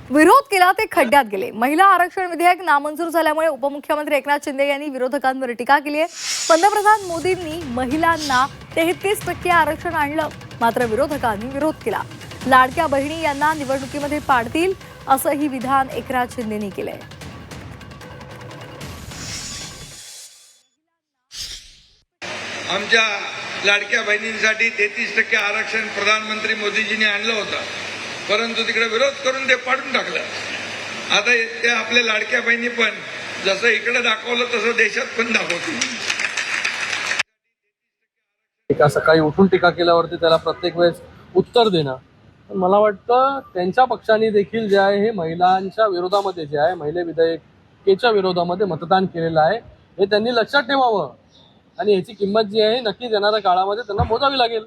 विरोध केला ते खड्ड्यात गेले। महिला आरक्षण विधेयक नामंजूर झाल्यामुळे उपमुख्यमंत्री एकनाथ शिंदे यांनी विरोधकांवर टीका केली आहे। पंतप्रधान मोदींनी महिलांना 33% आरक्षण आणलं, मात्र विरोधकांनी विरोध केला। लाडक्या बहिणी यांना निवडणुकीमध्ये पाडतील असंही विधान एकनाथ शिंदेंनी केलंय। आमच्या लाडक्या बहिणींसाठी 33% आरक्षण प्रधानमंत्री मोदीजींनी आणलं होतं, परंतु तिकडे विरोध करून ते पाडून टाकलं। आता ते आपल्या लाडक्या बहिणी पण जसं इकडे दाखवलं तसं देशात पण दाखवतील। एका सकाळी उठून टीका केल्यावरती त्याला प्रत्येक वेळेस उत्तर देणं, पण मला वाटतं त्यांच्या पक्षाने देखील जे आहे हे महिलांच्या विरोधामध्ये जे आहे महिला विधेयकाच्या विरोधामध्ये मतदान केलेलं आहे, हे त्यांनी लक्षात ठेवावं आणि याची किंमत जी आहे नक्कीच येणाऱ्या काळामध्ये त्यांना मोजावी लागेल।